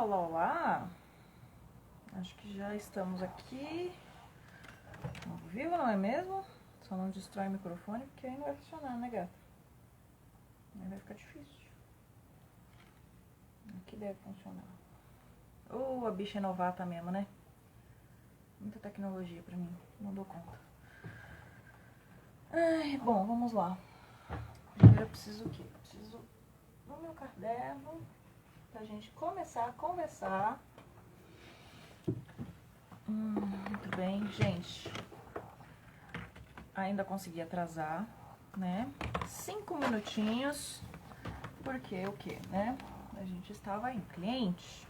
olá, olá. Acho que já estamos aqui ao vivo, não é mesmo? Só não destrói o microfone, porque aí não vai funcionar, né, gata? Aí vai ficar difícil. Aqui deve funcionar. A bicha é novata mesmo, né? Muita tecnologia pra mim, não dou conta. Ai, bom, vamos lá. Primeiro eu preciso o quê? Preciso do meu caderno pra gente começar a conversar. Muito bem, gente. Ainda consegui atrasar, né? 5 minutinhos. Porque o que, né? A gente estava em cliente.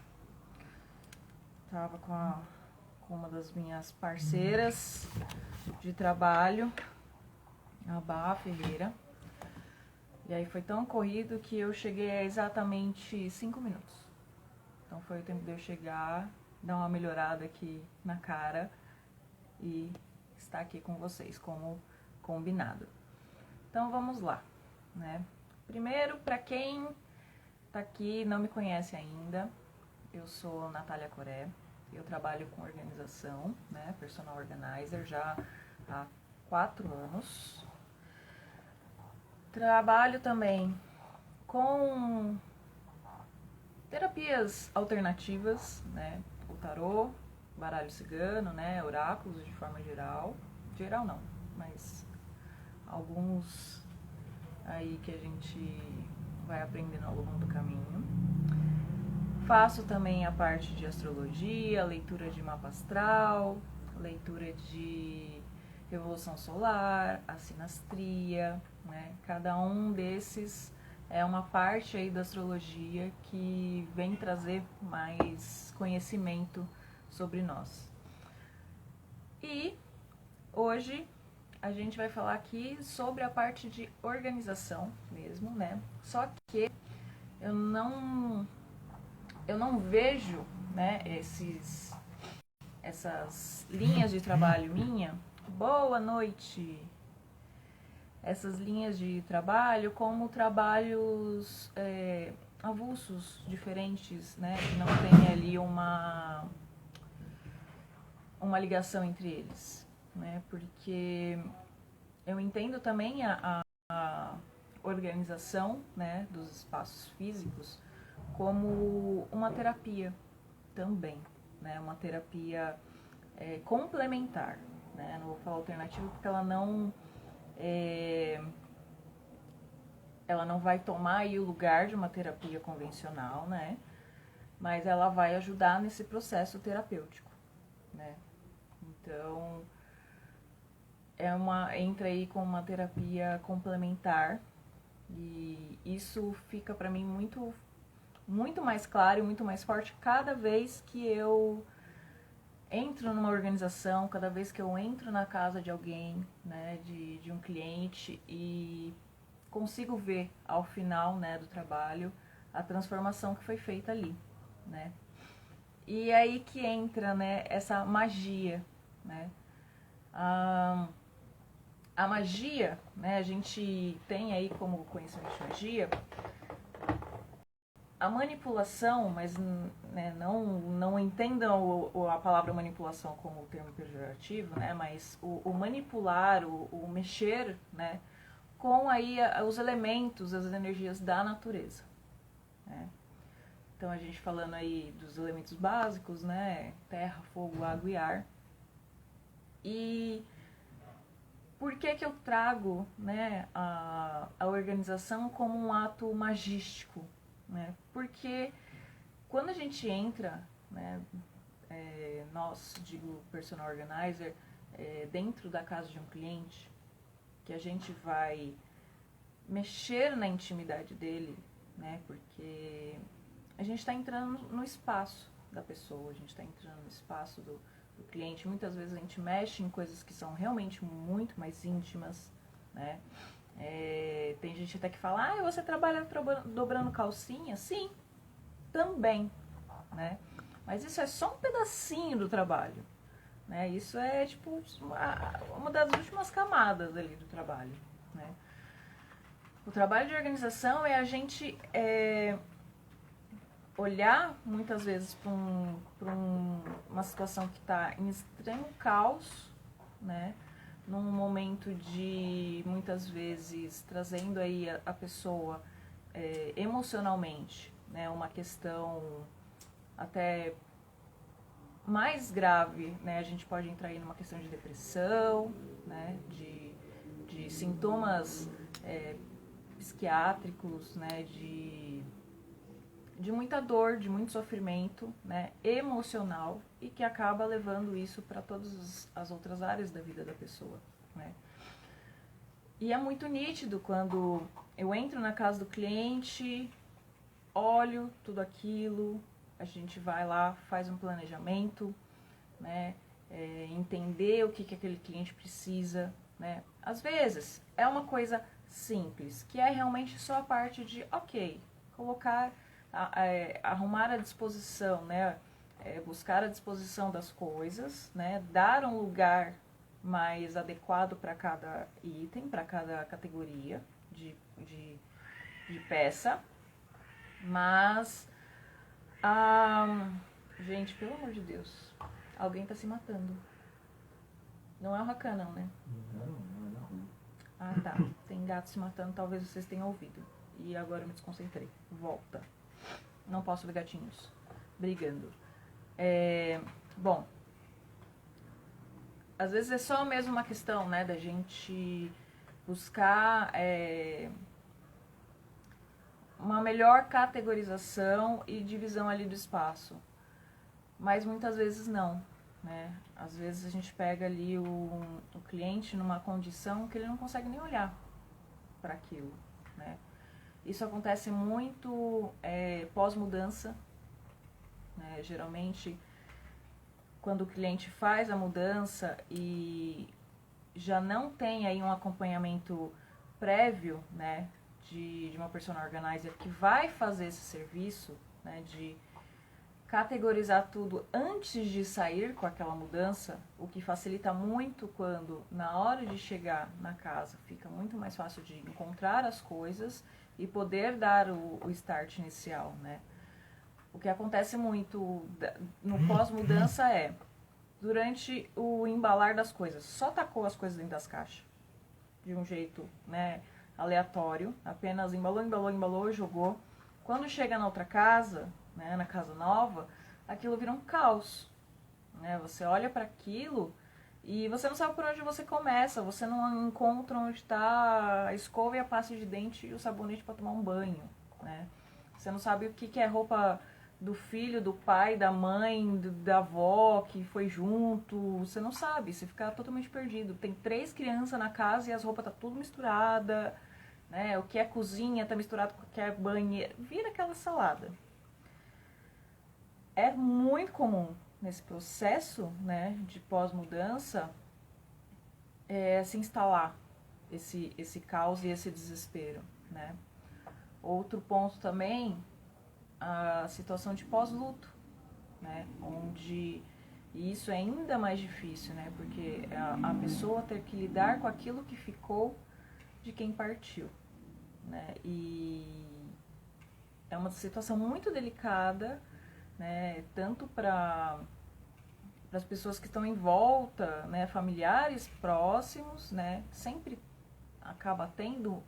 Tava com uma das minhas parceiras de trabalho, a Bá Ferreira. E aí foi tão corrido que eu cheguei a exatamente 5 minutos. Então foi o tempo de eu chegar, dar uma melhorada aqui na cara e estar aqui com vocês, como combinado. Então vamos lá, né? Primeiro, para quem tá aqui e não me conhece ainda, eu sou Natália Coré, eu trabalho com organização, né? Personal Organizer já há 4 anos. Trabalho também com terapias alternativas, né? O tarô, baralho cigano, né? Oráculos de forma geral. Geral não, mas alguns aí que a gente vai aprendendo ao longo do caminho. Faço também a parte de astrologia, leitura de mapa astral, leitura de revolução solar, a sinastria, né? Cada um desses é uma parte aí da astrologia que vem trazer mais conhecimento sobre nós. E hoje a gente vai falar aqui sobre a parte de organização mesmo, né? Só que eu não vejo, né, essas linhas de trabalho minha. Boa noite! Essas linhas de trabalho como trabalhos avulsos, diferentes, né? Que não tem ali uma ligação entre eles, né? Porque eu entendo também a organização, né, dos espaços físicos como uma terapia também, né? Uma terapia complementar, né? Não vou falar alternativa porque ela não vai tomar aí o lugar de uma terapia convencional, né? Mas ela vai ajudar nesse processo terapêutico, né? Então, entra aí com uma terapia complementar e isso fica pra mim muito mais claro e muito mais forte cada vez que eu entro numa organização, cada vez que eu entro na casa de alguém, né, de um cliente e consigo ver ao final, né, do trabalho a transformação que foi feita ali, né? E aí que entra, né, essa magia, né? A magia, né, a gente tem aí como conhecimento de magia a manipulação, mas né, não entendam a palavra manipulação como o termo pejorativo, né, mas o manipular, o mexer, né, com aí os elementos, as energias da natureza, né. Então a gente falando aí dos elementos básicos, né, terra, fogo, água e ar. E por que eu trago, né, a organização como um ato magístico, né? Porque quando a gente entra, né, nós, digo, personal organizer, dentro da casa de um cliente, que a gente vai mexer na intimidade dele, né? Porque a gente está entrando no espaço da pessoa, a gente está entrando no espaço do cliente. Muitas vezes a gente mexe em coisas que são realmente muito mais íntimas, né? Tem gente até que fala, você trabalha dobrando calcinha? Sim, também, né? Mas isso é só um pedacinho do trabalho, né? Isso é tipo uma das últimas camadas ali do trabalho, né? O trabalho de organização é a gente olhar muitas vezes para uma situação que está em extremo caos, né? Num momento de, muitas vezes, trazendo aí a pessoa emocionalmente, né? Uma questão até mais grave, né? A gente pode entrar aí numa questão de depressão, né? De sintomas psiquiátricos, né? De muita dor, de muito sofrimento, né, emocional, e que acaba levando isso para todas as outras áreas da vida da pessoa, né. E é muito nítido quando eu entro na casa do cliente, olho tudo aquilo, a gente vai lá, faz um planejamento, né, entender o que aquele cliente precisa, né. Às vezes é uma coisa simples, que é realmente só a parte de, ok, colocar arrumar a disposição, né? Buscar a disposição das coisas, né? Dar um lugar mais adequado para cada item, para cada categoria de peça. Mas, gente, pelo amor de Deus, alguém está se matando. Não é o Hakan, não, né? Não. Ah, tá. Tem gato se matando, talvez vocês tenham ouvido. E agora eu me desconcentrei. Volta. Não posso ver gatinhos brigando. Bom, às vezes é só mesmo uma questão, né, da gente buscar uma melhor categorização e divisão ali do espaço. Mas muitas vezes não, né? Às vezes a gente pega ali o cliente numa condição que ele não consegue nem olhar para aquilo, né? Isso acontece muito pós-mudança, né? Geralmente, quando o cliente faz a mudança e já não tem aí um acompanhamento prévio, né, de uma personal organizer que vai fazer esse serviço, né, de categorizar tudo antes de sair com aquela mudança, o que facilita muito quando, na hora de chegar na casa, fica muito mais fácil de encontrar as coisas e poder dar o start inicial, né? O que acontece muito no pós-mudança é, durante o embalar das coisas, só tacou as coisas dentro das caixas, de um jeito, né, aleatório, apenas embalou, jogou. Quando chega na outra casa, né, na casa nova, aquilo vira um caos, né? Você olha para aquilo e você não sabe por onde você começa, você não encontra onde está a escova e a pasta de dente e o sabonete para tomar um banho, né? Você não sabe o que é roupa do filho, do pai, da mãe, da avó que foi junto, você não sabe, você fica totalmente perdido. Tem 3 crianças na casa e as roupas tá tudo misturada, né? O que é cozinha tá misturado com o que é banheiro, vira aquela salada. É muito comum nesse processo, né, de pós-mudança se instalar esse caos e esse desespero, né? Outro ponto também, a situação de pós-luto, né, onde isso é ainda mais difícil, né, porque a pessoa ter que lidar com aquilo que ficou de quem partiu, né, e é uma situação muito delicada, né, tanto para as pessoas que estão em volta, né, familiares próximos, né, sempre acaba tendo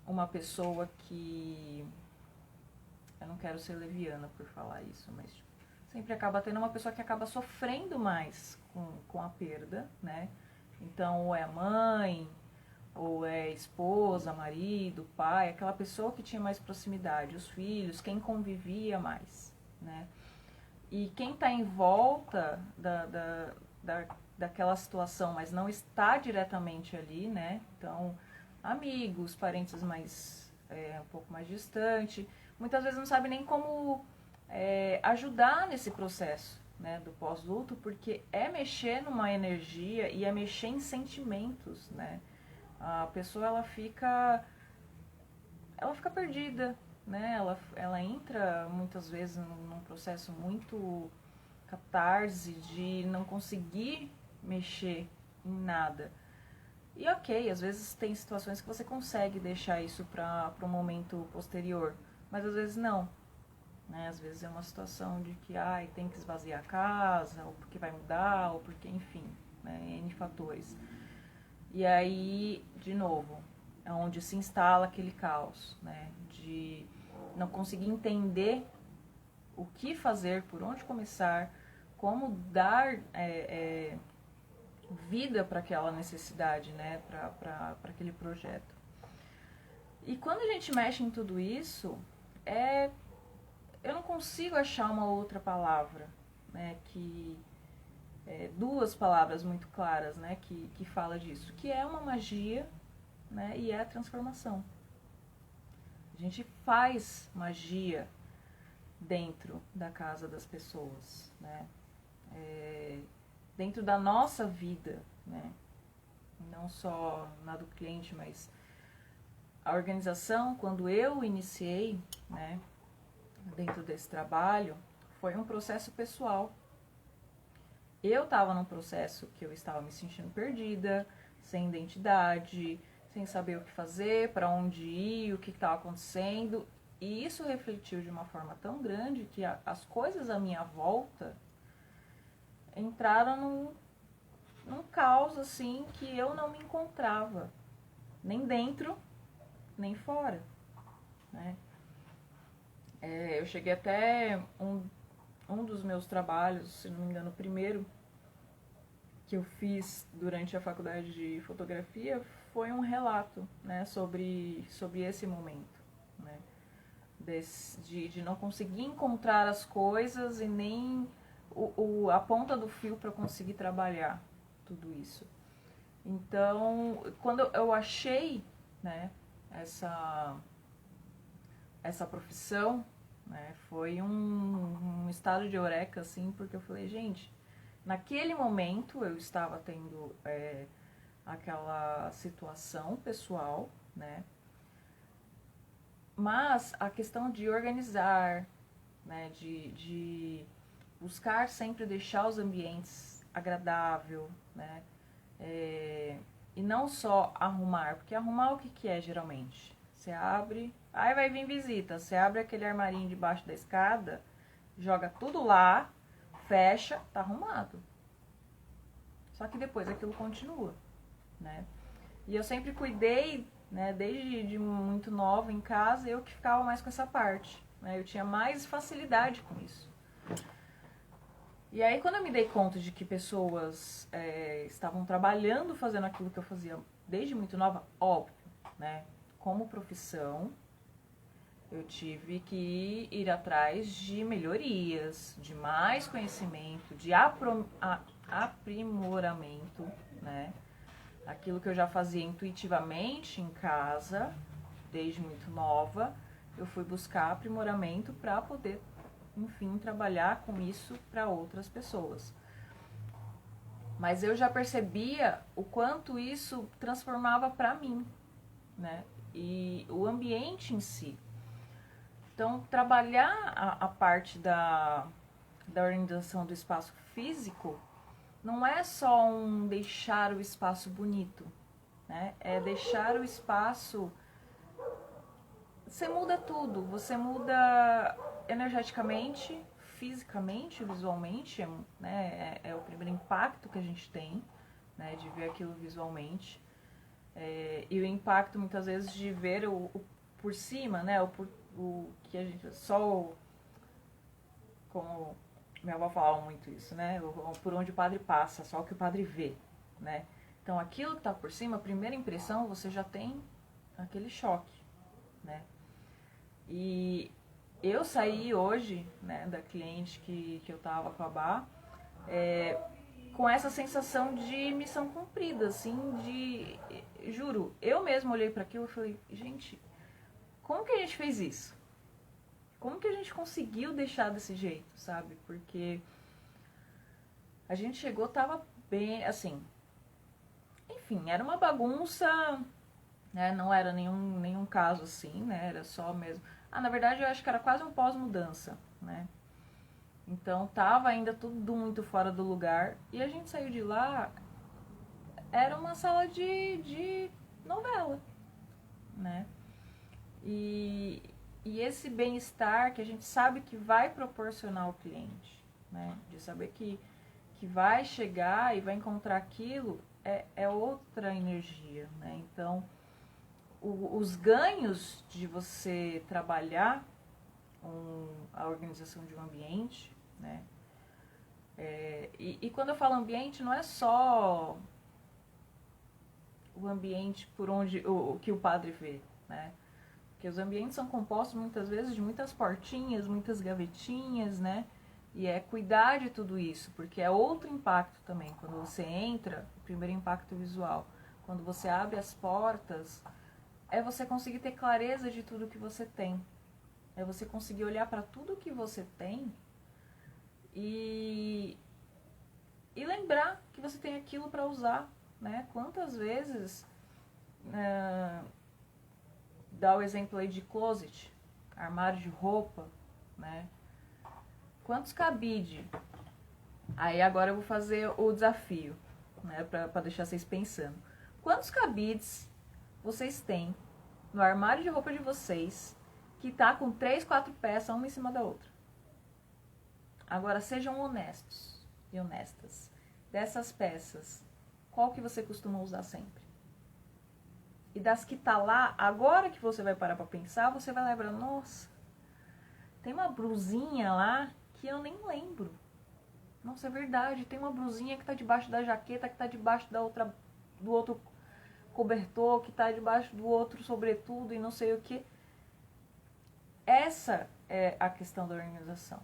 uma pessoa que, eu não quero ser leviana por falar isso, mas sempre acaba tendo uma pessoa que acaba sofrendo mais com a perda, né, então ou é a mãe, ou é esposa, marido, pai, aquela pessoa que tinha mais proximidade, os filhos, quem convivia mais, né? E quem está em volta daquela situação, mas não está diretamente ali, né? Então, amigos, parentes mais um pouco mais distante, muitas vezes não sabe nem como ajudar nesse processo, né, do pós-luto, porque é mexer numa energia e é mexer em sentimentos, né? A pessoa ela fica perdida, né? Ela entra muitas vezes num processo muito catarse de não conseguir mexer em nada. E ok, às vezes tem situações que você consegue deixar isso para um momento posterior, mas às vezes não. Né? Às vezes é uma situação de que tem que esvaziar a casa, ou porque vai mudar, ou porque, enfim, né? N fatores. E aí, de novo, é onde se instala aquele caos, né? De não conseguir entender o que fazer, por onde começar, como dar vida para aquela necessidade, né? Para aquele projeto. E quando a gente mexe em tudo isso, eu não consigo achar uma outra palavra, né, duas palavras muito claras, né, que fala disso, que é uma magia, né, e é a transformação. A gente faz magia dentro da casa das pessoas, né, dentro da nossa vida, né, não só na do cliente, mas a organização, quando eu iniciei, né, dentro desse trabalho, foi um processo pessoal. Eu estava num processo que eu estava me sentindo perdida, sem identidade, sem saber o que fazer, para onde ir, o que estava acontecendo. E isso refletiu de uma forma tão grande que as coisas à minha volta entraram num caos assim que eu não me encontrava, nem dentro, nem fora, né? Eu cheguei até um dos meus trabalhos, se não me engano, o primeiro que eu fiz durante a faculdade de fotografia foi um relato, né, sobre esse momento, né, de não conseguir encontrar as coisas e nem a ponta do fio para conseguir trabalhar tudo isso. Então, quando eu achei, né, essa profissão, né, foi um estado de eureka, assim, porque eu falei, gente, naquele momento eu estava tendo aquela situação pessoal, né, mas a questão de organizar, né, de buscar sempre deixar os ambientes agradável, né, e não só arrumar, porque arrumar o que é geralmente? Você abre, aí vai vir visita, você abre aquele armarinho debaixo da escada, joga tudo lá, fecha, tá arrumado. Só que depois aquilo continua, né? E eu sempre cuidei, né, desde muito nova em casa, eu que ficava mais com essa parte, né? Eu tinha mais facilidade com isso. E aí quando eu me dei conta de que pessoas estavam trabalhando fazendo aquilo que eu fazia desde muito nova, óbvio, né? Como profissão, eu tive que ir atrás de melhorias, de mais conhecimento, de aprimoramento, né? Aquilo que eu já fazia intuitivamente em casa, desde muito nova, eu fui buscar aprimoramento para poder, enfim, trabalhar com isso para outras pessoas. Mas eu já percebia o quanto isso transformava para mim, né? E o ambiente em si. Então, trabalhar a parte da organização do espaço físico não é só deixar o espaço bonito, né? É deixar o espaço... Você muda tudo, você muda energeticamente, fisicamente, visualmente, né? É o primeiro impacto que a gente tem, né? De ver aquilo visualmente. E o impacto, muitas vezes, de ver o por cima, né? O que a gente... Como minha avó falava muito isso, né? Por onde o padre passa, só o que o padre vê, né? Então, aquilo que está por cima, a primeira impressão, você já tem aquele choque, né? E eu saí hoje, né, da cliente que eu tava com a Bá, com essa sensação de missão cumprida, assim, juro, eu mesma olhei para aquilo e falei, gente, como que a gente fez isso? Como que a gente conseguiu deixar desse jeito, sabe? Porque a gente chegou, tava bem, assim, enfim, era uma bagunça, né? Não era nenhum caso assim, né? Era só mesmo... na verdade, eu acho que era quase um pós-mudança, né? Então, tava ainda tudo muito fora do lugar. E a gente saiu de lá, era uma sala de novela, né? E e esse bem-estar que a gente sabe que vai proporcionar ao cliente, né? De saber que vai chegar e vai encontrar aquilo, é outra energia, né? Então, os ganhos de você trabalhar a organização de um ambiente, né? E quando eu falo ambiente, não é só o ambiente por onde o que o padre vê, né? Porque os ambientes são compostos muitas vezes de muitas portinhas, muitas gavetinhas, né? E é cuidar de tudo isso, porque é outro impacto também. Quando você entra, o primeiro impacto visual. Quando você abre as portas, é você conseguir ter clareza de tudo que você tem. É você conseguir olhar para tudo que você tem e lembrar que você tem aquilo para usar, né? Quantas vezes, dá o exemplo aí de closet, armário de roupa, né? Quantos cabide? Aí agora eu vou fazer o desafio, né? Para deixar vocês pensando. Quantos cabides vocês têm no armário de roupa de vocês que tá com 3, 4 peças, uma em cima da outra? Agora sejam honestos e honestas. Dessas peças, qual que você costuma usar sempre? E das que tá lá, agora que você vai parar pra pensar, você vai lembrar, nossa, tem uma blusinha lá que eu nem lembro. Nossa, é verdade, tem uma blusinha que tá debaixo da jaqueta, que tá debaixo do outro cobertor, que tá debaixo do outro sobretudo e não sei o que. Essa é a questão da organização,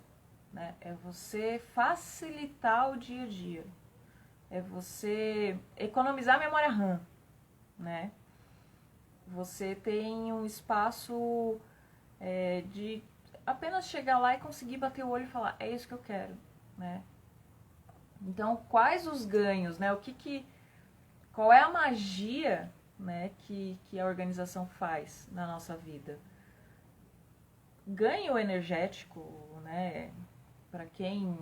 né? É você facilitar o dia a dia. É você economizar a memória RAM, né? Você tem um espaço de apenas chegar lá e conseguir bater o olho e falar, é isso que eu quero, né? Então, quais os ganhos, né? Qual é a magia, né, que a organização faz na nossa vida? Ganho energético, né? Para quem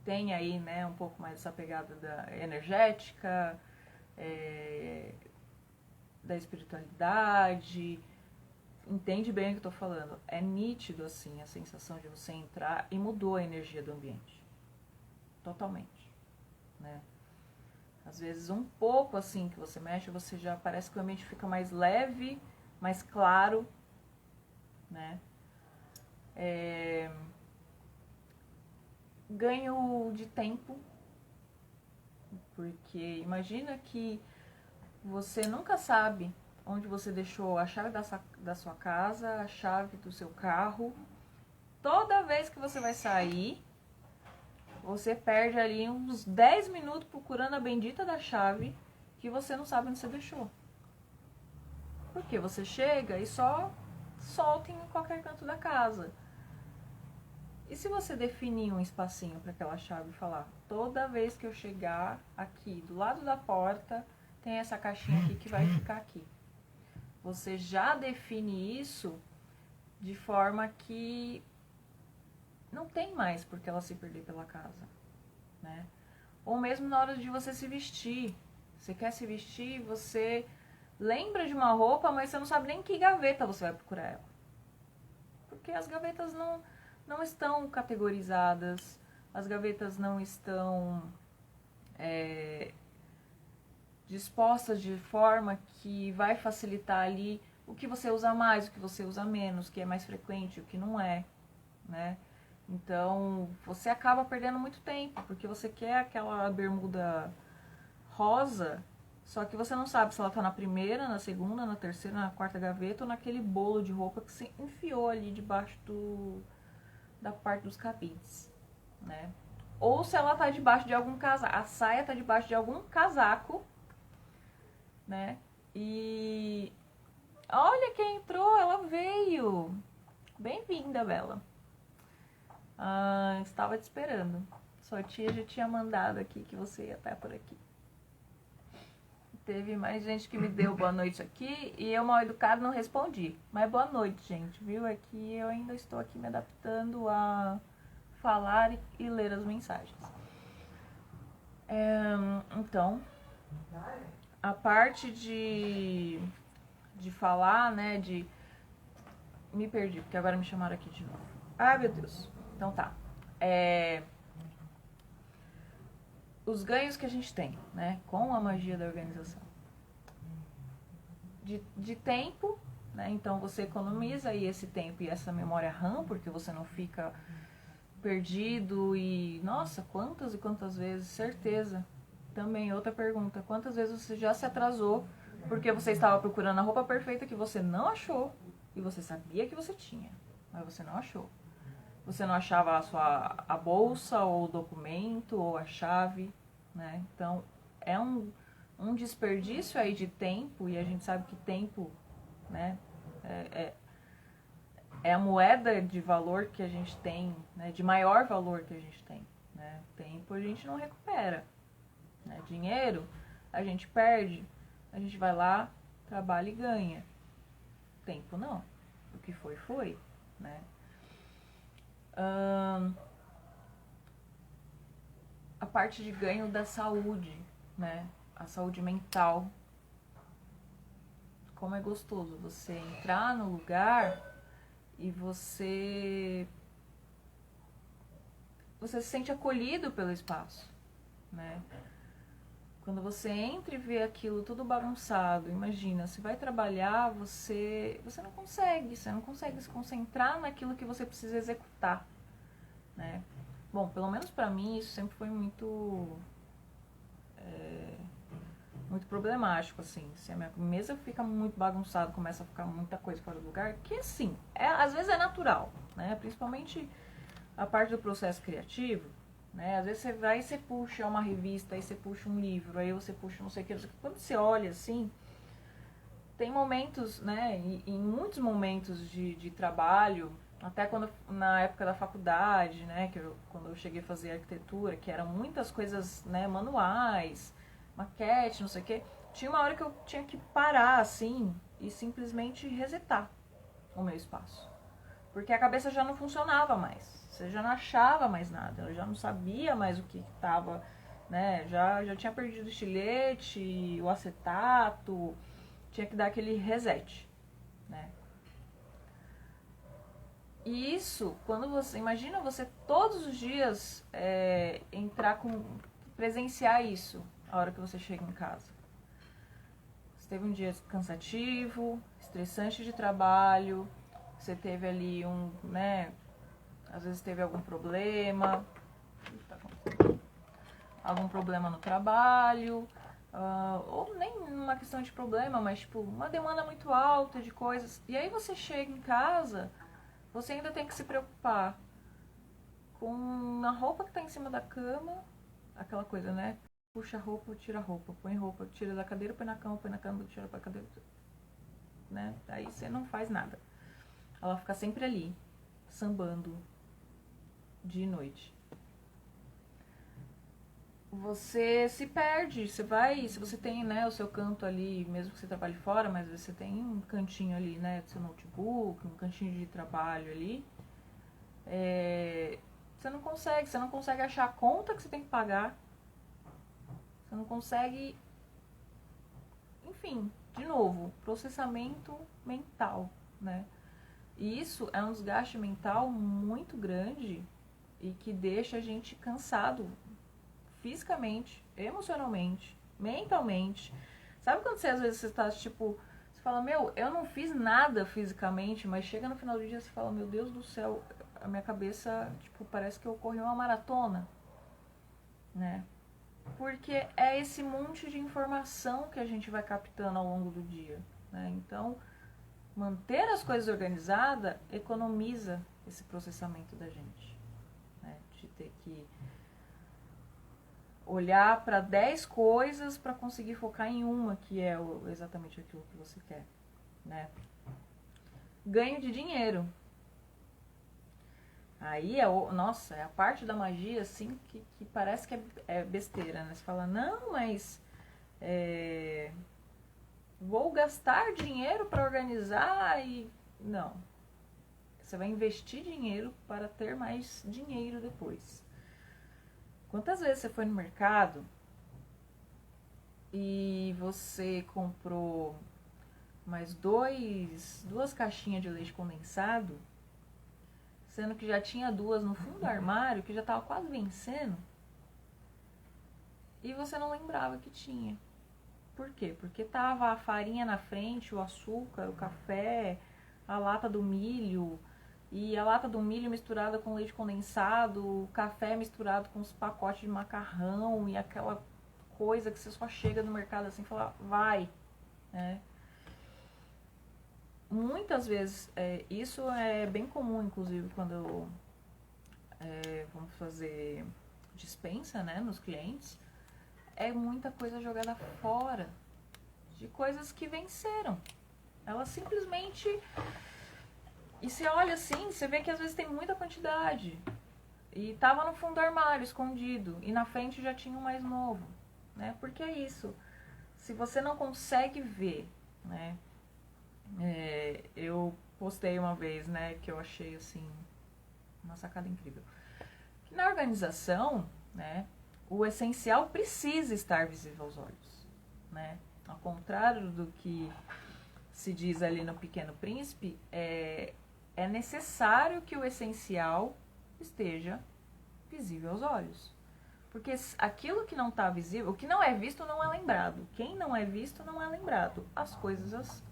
tem aí, né, um pouco mais essa pegada da energética, da espiritualidade, entende bem o que eu tô falando. É nítido, assim, a sensação de você entrar e mudou a energia do ambiente. Totalmente, né? Às vezes um pouco assim que você mexe, você já parece que o ambiente fica mais leve, mais claro, né? Ganho de tempo, porque imagina que você nunca sabe onde você deixou a chave da sua casa, a chave do seu carro. Toda vez que você vai sair, você perde ali uns 10 minutos procurando a bendita da chave que você não sabe onde você deixou. Porque você chega e só solta em qualquer canto da casa. E se você definir um espacinho para aquela chave e falar, toda vez que eu chegar aqui do lado da porta, tem essa caixinha aqui que vai ficar aqui. Você já define isso de forma que não tem mais por que ela se perder pela casa, né? Ou mesmo na hora de você se vestir. Você quer se vestir, você lembra de uma roupa, mas você não sabe nem em que gaveta você vai procurar ela. Porque as gavetas não estão categorizadas, as gavetas não estão dispostas de forma que vai facilitar ali o que você usa mais, o que você usa menos, o que é mais frequente, o que não é, né? Então, você acaba perdendo muito tempo, porque você quer aquela bermuda rosa, só que você não sabe se ela tá na primeira, na segunda, na terceira, na quarta gaveta ou naquele bolo de roupa que você enfiou ali debaixo da parte dos cabides, né? Ou se ela tá debaixo de algum casaco, a saia tá debaixo de algum casaco, né? E olha quem entrou, ela veio. Bem-vinda, Bela. Estava te esperando. Sua tia já tinha mandado aqui que você ia estar por aqui. Teve mais gente que me deu boa noite aqui e eu, mal educado, não respondi. Mas boa noite, gente, viu? É que eu ainda estou aqui me adaptando a falar e ler as mensagens. Então, a parte de falar, né, de Me perdi, porque agora me chamaram aqui de novo. Ai, meu Deus. Então tá. Os ganhos que a gente tem, né, com a magia da organização. De tempo, né, então você economiza aí esse tempo e essa memória RAM, porque você não fica perdido e, nossa, quantas e quantas vezes, certeza. Também outra pergunta, quantas vezes você já se atrasou porque você estava procurando a roupa perfeita que você não achou e você sabia que você tinha, mas você não achou. Você não achava a bolsa ou o documento ou a chave, né? Então, é um desperdício aí de tempo, e a gente sabe que tempo, né, é a moeda de valor que a gente tem, né, de maior valor que a gente tem, né? Tempo a gente não recupera, né? Dinheiro a gente perde, a gente vai lá, trabalha e ganha. Tempo não. O que foi, né? A parte de ganho da saúde, né? A saúde mental. Como é gostoso você entrar no lugar e você se sente acolhido pelo espaço, né? Quando você entra e vê aquilo tudo bagunçado, imagina, você vai trabalhar, você não consegue se concentrar naquilo que você precisa executar, né? Bom, pelo menos pra mim isso sempre foi muito muito problemático, assim. Se a minha mesa fica muito bagunçada, começa a ficar muita coisa fora do lugar, que assim, às vezes é natural, né? Principalmente a parte do processo criativo, né? Às vezes você vai e você puxa uma revista, aí você puxa um livro, aí você puxa não sei o que. Quando você olha assim, tem momentos, né? Em muitos momentos de trabalho, até quando na época da faculdade, né? Quando eu cheguei a fazer arquitetura, que eram muitas coisas, né, manuais, maquete, não sei o que. Tinha uma hora que eu tinha que parar assim e simplesmente resetar o meu espaço. Porque a cabeça já não funcionava mais. Você já não achava mais nada. Eu já não sabia mais o que estava, né? Já tinha perdido o estilete, o acetato. Tinha que dar aquele reset, né? E isso, quando você... Imagina você todos os dias entrar com... Presenciar isso a hora que você chega em casa. Você teve um dia cansativo, estressante de trabalho, você teve ali né, às vezes teve algum problema no trabalho, ou nem uma questão de problema, mas tipo, uma demanda muito alta de coisas. E aí você chega em casa, você ainda tem que se preocupar com a roupa que tá em cima da cama, aquela coisa, né? Puxa a roupa, tira a roupa, põe roupa, tira da cadeira, põe na cama, tira pra cadeira, né? Aí você não faz nada. Ela fica sempre ali, sambando de noite. Você se perde, você vai, se você tem, né, o seu canto ali, mesmo que você trabalhe fora, mas você tem um cantinho ali, né, do seu notebook, um cantinho de trabalho ali, você não consegue achar a conta que você tem que pagar, você não consegue, enfim, de novo, processamento mental, né? E isso é um desgaste mental muito grande e que deixa a gente cansado fisicamente, emocionalmente, mentalmente. Sabe quando você às vezes você tá tipo, você fala, meu, eu não fiz nada fisicamente, mas chega no final do dia você fala, meu Deus do céu, a minha cabeça, tipo, parece que eu corri uma maratona, né? Porque é esse monte de informação que a gente vai captando ao longo do dia, né? Então, manter as coisas organizadas economiza esse processamento da gente, né? De ter que olhar para 10 coisas para conseguir focar em uma, que é exatamente aquilo que você quer, né? Ganho de dinheiro. Aí nossa, é a parte da magia assim que parece que é besteira, né? Você fala, não, mas vou gastar dinheiro para organizar e não. Você vai investir dinheiro para ter mais dinheiro depois. Quantas vezes você foi no mercado e você comprou mais duas caixinhas de leite condensado, sendo que já tinha duas no fundo do armário, que já estava quase vencendo, e você não lembrava que tinha. Por quê? Porque tava a farinha na frente, o açúcar, o café, a lata do milho, e a lata do milho misturada com leite condensado, o café misturado com os pacotes de macarrão e aquela coisa que você só chega no mercado assim e fala, vai, né? Muitas vezes, isso é bem comum, inclusive, quando vamos fazer dispensa, né, nos clientes, é muita coisa jogada fora, de coisas que venceram. Ela simplesmente... E você olha assim, você vê que às vezes tem muita quantidade. E tava no fundo do armário, escondido. E na frente já tinha um mais novo, né? Porque é isso. Se você não consegue ver, né? Eu postei uma vez, né? Que eu achei, assim, uma sacada incrível. Que na organização, né? O essencial precisa estar visível aos olhos, né? Ao contrário do que se diz ali no Pequeno Príncipe, é necessário que o essencial esteja visível aos olhos. Porque aquilo que não está visível, o que não é visto não é lembrado. Quem não é visto não é lembrado. As coisas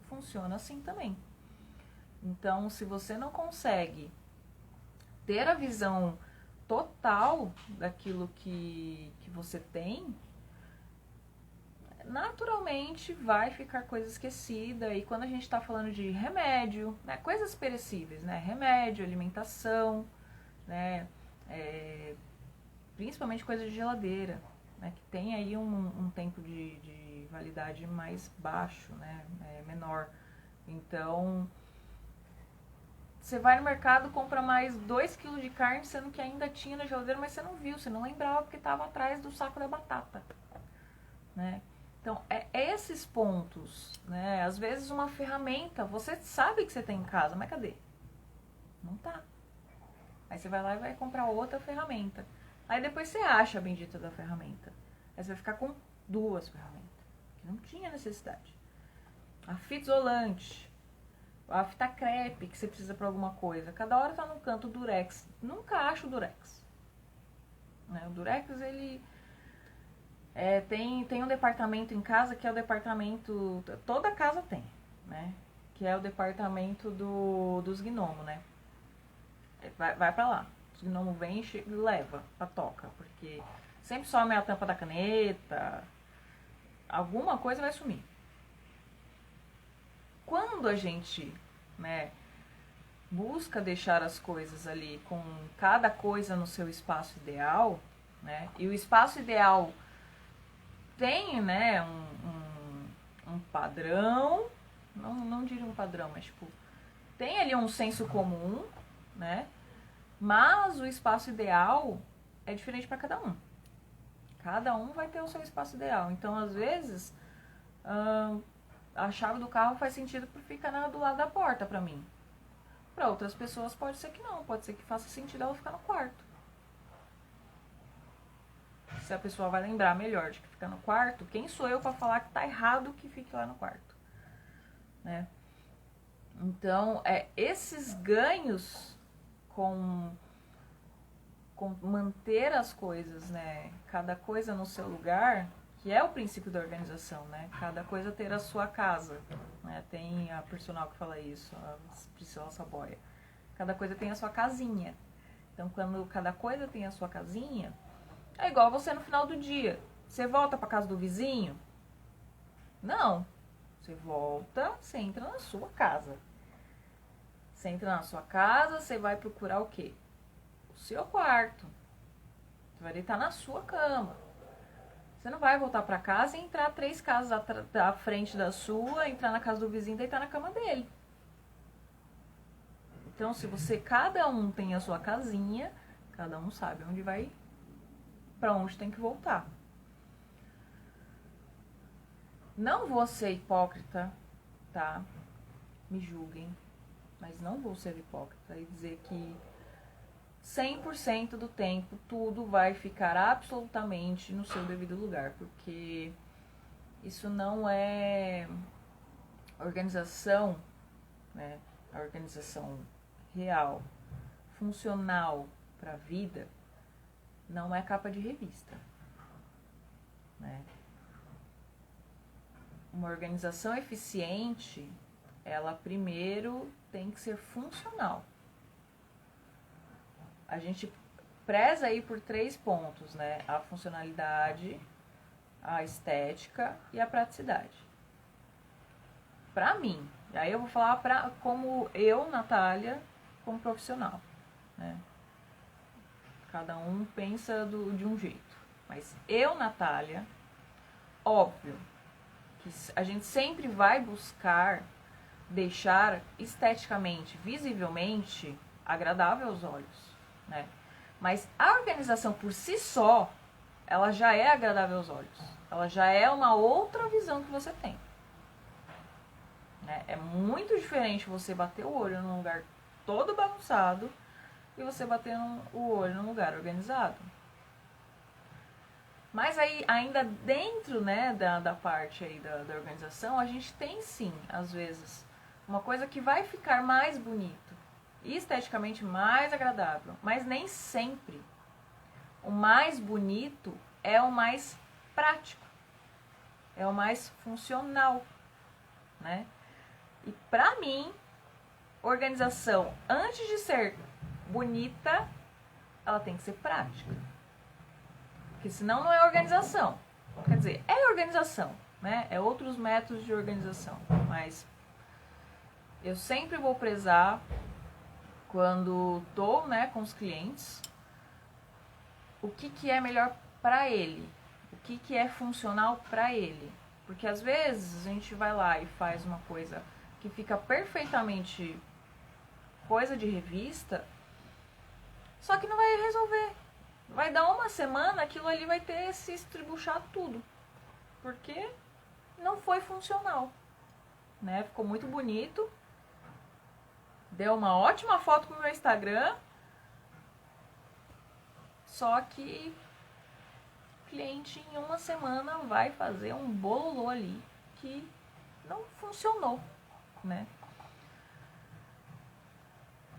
funcionam assim também. Então, se você não consegue ter a visão total daquilo que você tem, naturalmente vai ficar coisa esquecida. E quando a gente está falando de remédio, né, coisas perecíveis, né, remédio, alimentação, né, principalmente coisa de geladeira, né, que tem aí um tempo de validade mais baixo, né, menor. Então, você vai no mercado, compra mais 2 kg de carne, sendo que ainda tinha na geladeira, mas você não viu, você não lembrava porque estava atrás do saco da batata, né? Então, esses pontos, né? Às vezes uma ferramenta, você sabe que você tem em casa, mas cadê? Não tá. Aí você vai lá e vai comprar outra ferramenta. Aí depois você acha a bendita da ferramenta. Aí você vai ficar com 2 ferramentas, que não tinha necessidade. A fita isolante, a fita crepe que você precisa para alguma coisa. Cada hora tá no canto o durex. Nunca acho o durex. Né? O durex, ele... tem um departamento em casa que é o departamento... Toda casa tem, né? Que é o departamento dos gnomos, né? Vai pra lá. Os gnomos vêm e leva pra toca. Porque sempre some a tampa da caneta. Alguma coisa vai sumir. Quando a gente, né, busca deixar as coisas ali com cada coisa no seu espaço ideal, né? E o espaço ideal tem, né, um padrão, não diria um padrão, mas tipo, tem ali um senso comum, né? Mas o espaço ideal é diferente para cada um. Cada um vai ter o seu espaço ideal. Então, às vezes, a chave do carro faz sentido para ficar do lado da porta para mim. Para outras pessoas pode ser que não, pode ser que faça sentido ela ficar no quarto. Se a pessoa vai lembrar melhor de que fica no quarto, quem sou eu para falar que tá errado que fique lá no quarto, né? Então, esses ganhos com manter as coisas, né? Cada coisa no seu lugar, que é o princípio da organização, né? Cada coisa ter a sua casa, né? Tem a personal que fala isso, a Priscila Saboia. Cada coisa tem a sua casinha. Então, quando cada coisa tem a sua casinha, é igual você no final do dia. Você volta pra casa do vizinho? Não. Você volta, você entra na sua casa. Você entra na sua casa, você vai procurar o quê? O seu quarto. Você vai deitar na sua cama. Você não vai voltar pra casa e entrar 3 casas à frente da sua, entrar na casa do vizinho e deitar na cama dele. Então, se cada um tem a sua casinha, cada um sabe onde vai, pra onde tem que voltar. Não vou ser hipócrita, tá? Me julguem, mas não vou ser hipócrita e dizer que 100% do tempo tudo vai ficar absolutamente no seu devido lugar, porque isso não é A organização, né, a organização real, funcional para a vida, não é capa de revista, né? Uma organização eficiente, ela primeiro tem que ser funcional. A gente preza aí por 3 pontos, né? A funcionalidade, a estética e a praticidade. Pra mim, aí eu vou falar como eu, Natália, como profissional, né? Cada um pensa de um jeito. Mas eu, Natália, óbvio que a gente sempre vai buscar deixar esteticamente, visivelmente, agradável aos olhos, né? Mas a organização por si só, ela já é agradável aos olhos. Ela já é uma outra visão que você tem, né? É muito diferente você bater o olho num lugar todo bagunçado e você bater o olho num lugar organizado. Mas aí, ainda dentro, né, da parte aí da organização, a gente tem sim, às vezes, uma coisa que vai ficar mais bonito e esteticamente mais agradável, mas nem sempre. O mais bonito é o mais prático, é o mais funcional, né? E pra mim, organização, antes de ser bonita, ela tem que ser prática. Porque senão não é organização. Quer dizer, é organização, né? É outros métodos de organização. Mas eu sempre vou prezar, quando tô, né, com os clientes, o que é melhor para ele. O que é funcional para ele. Porque às vezes a gente vai lá e faz uma coisa que fica perfeitamente coisa de revista, só que não vai resolver. Vai dar uma semana, aquilo ali vai ter se estribuchado tudo. Porque não foi funcional, né? Ficou muito bonito. Deu uma ótima foto pro meu Instagram. Só que o cliente em uma semana vai fazer um bololô ali que não funcionou, né?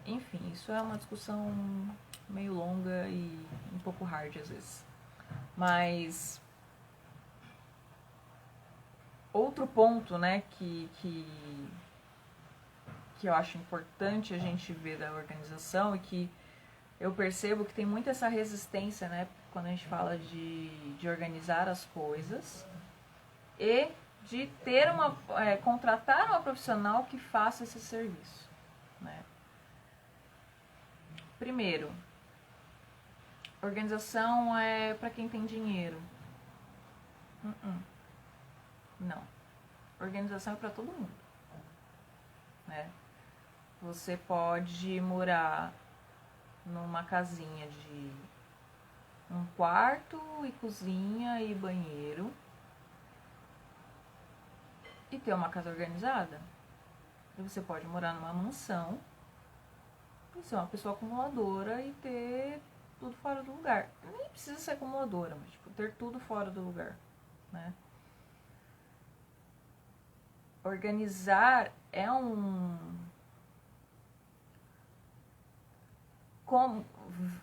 Enfim, isso é uma discussão meio longa e um pouco hard às vezes. Mas outro ponto, né, que eu acho importante a gente ver da organização e que eu percebo que tem muito essa resistência, né, quando a gente fala de organizar as coisas e de ter contratar uma profissional que faça esse serviço, né? Primeiro, organização é para quem tem dinheiro. Não. Organização é para todo mundo, né? Você pode morar numa casinha de um quarto e cozinha e banheiro e ter uma casa organizada. E você pode morar numa mansão e ser uma pessoa acumuladora e ter tudo fora do lugar. Nem precisa ser acumuladora, mas tipo, ter tudo fora do lugar, né? Organizar é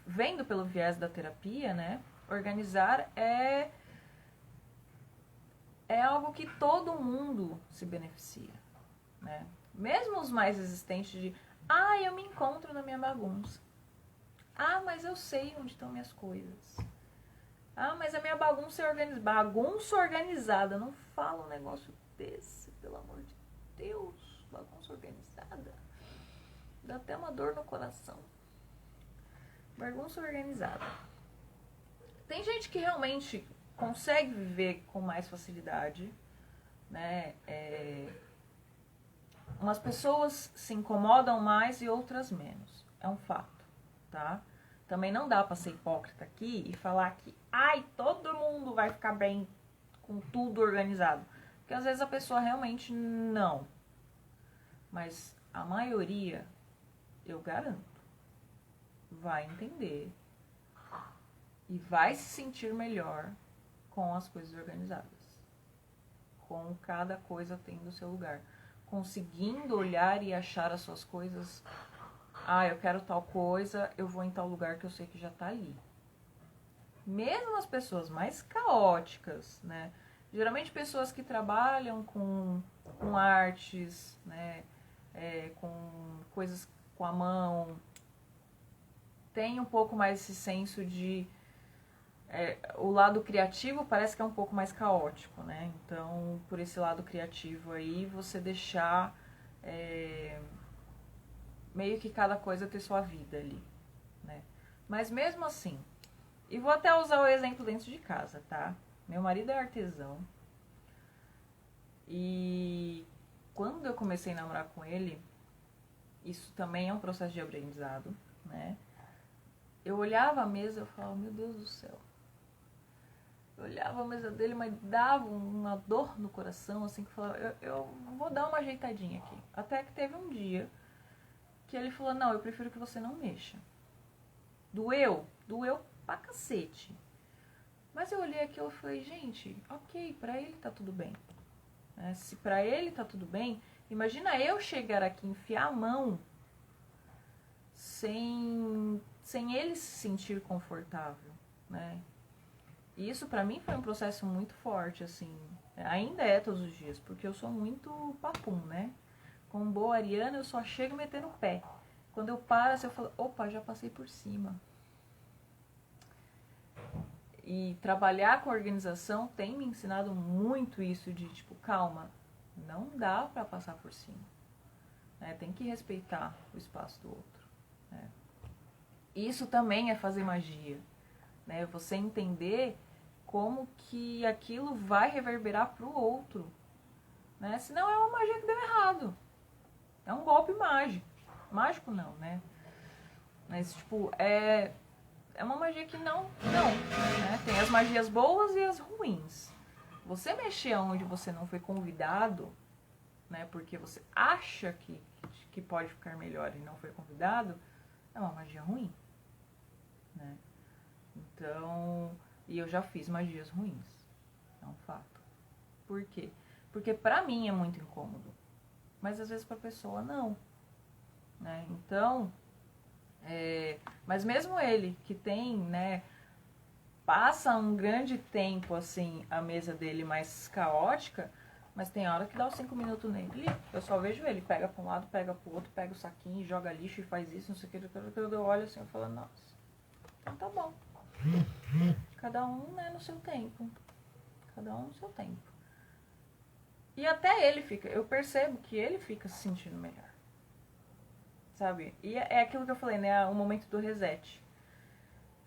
vendo pelo viés da terapia, né? Organizar é algo que todo mundo se beneficia, né? Mesmo os mais resistentes de, eu me encontro na minha bagunça. Mas eu sei onde estão minhas coisas. Mas a minha bagunça é organizada. Bagunça organizada. Não fala um negócio desse, pelo amor de Deus. Bagunça organizada. Dá até uma dor no coração. Bagunça organizada. Tem gente que realmente consegue viver com mais facilidade, né? Umas pessoas se incomodam mais e outras menos. É um fato, tá? Também não dá pra ser hipócrita aqui e falar que, todo mundo vai ficar bem com tudo organizado. Porque às vezes a pessoa realmente não. Mas a maioria, eu garanto, vai entender e vai se sentir melhor com as coisas organizadas. Com cada coisa tendo o seu lugar. conseguindo olhar e achar as suas coisas. Ah, eu quero tal coisa, eu vou em tal lugar que eu sei que já tá ali. Mesmo as pessoas mais caóticas, né? Geralmente pessoas que trabalham com artes, né? Com coisas com a mão, tem um pouco mais esse senso de... o lado criativo parece que é um pouco mais caótico, né? Então, por esse lado criativo aí, você deixar meio que cada coisa ter sua vida ali, né? Mas mesmo assim, e vou até usar o exemplo dentro de casa, tá? Meu marido é artesão. E quando eu comecei a namorar com ele, isso também é um processo de aprendizado, né? Eu olhava a mesa e falava, meu Deus do céu. Eu olhava a mesa dele, mas dava uma dor no coração, assim, que eu falava, eu vou dar uma ajeitadinha aqui. Até que teve um dia que ele falou, não, eu prefiro que você não mexa. Doeu pra cacete. Mas eu olhei aquilo e falei, gente, ok, pra ele tá tudo bem. Se pra ele tá tudo bem, imagina eu chegar aqui e enfiar a mão sem ele se sentir confortável, né? E isso pra mim foi um processo muito forte, assim. Ainda é todos os dias, porque eu sou muito papum, né? Como boa ariana, eu só chego metendo o pé. Quando eu paro, assim, eu falo, opa, já passei por cima. E trabalhar com organização tem me ensinado muito isso de, tipo, calma, não dá pra passar por cima. Tem que respeitar o espaço do outro. Né? Isso também é fazer magia. Né? Você entender como que aquilo vai reverberar pro outro. Né? Senão é uma magia que deu errado. É um golpe mágico. Mágico não, né? Mas, tipo, é uma magia que não, né? Tem as magias boas e as ruins. Você mexer onde você não foi convidado, né? Porque você acha que pode ficar melhor e não foi convidado, é uma magia ruim, né? Então, e eu já fiz magias ruins, é um fato. Por quê? Porque pra mim é muito incômodo, mas às vezes pra pessoa não, né? Então, mas mesmo ele que tem, né, passa um grande tempo assim a mesa dele mais caótica, mas tem hora que dá os 5 minutos nele. Eu só vejo ele, pega pra um lado, pega pro outro, pega o saquinho, joga lixo e faz isso, não sei o que. Eu olho assim, eu falo, nossa, então tá bom. Cada um, né, no seu tempo. Cada um no seu tempo. E até ele fica, eu percebo que ele fica se sentindo melhor. Sabe? E é aquilo que eu falei, né, o momento do reset.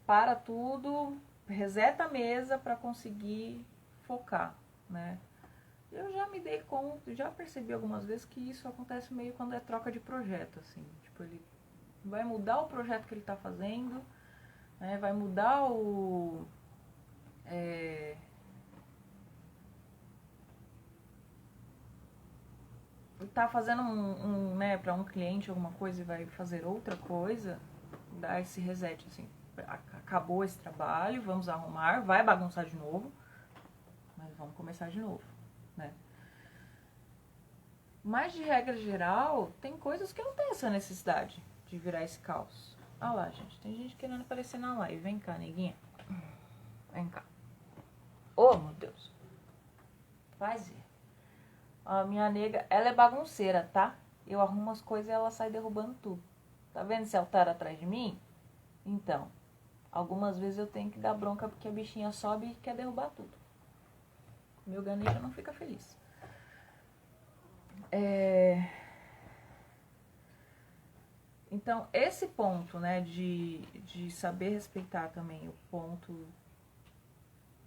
Para tudo, reseta a mesa pra conseguir focar, né? Eu já me dei conta, já percebi algumas vezes que isso acontece meio quando é troca de projeto, assim. Tipo, ele vai mudar o projeto que ele tá fazendo, né? Vai mudar o... tá fazendo né, pra um cliente alguma coisa e vai fazer outra coisa, dá esse reset, assim. Acabou esse trabalho, vamos arrumar, vai bagunçar de novo, mas vamos começar de novo, né? Mas de regra geral, tem coisas que não tem essa necessidade de virar esse caos. Ah lá, gente, tem gente querendo aparecer na live. Vem cá, neguinha. Vem cá. Oh, meu Deus. Faz ver. A minha nega, ela é bagunceira, tá? Eu arrumo as coisas e ela sai derrubando tudo. Tá vendo esse altar atrás de mim? Então, algumas vezes eu tenho que dar bronca porque a bichinha sobe e quer derrubar tudo. Meu Ganesha não fica feliz. Então, esse ponto, né, de saber respeitar também o ponto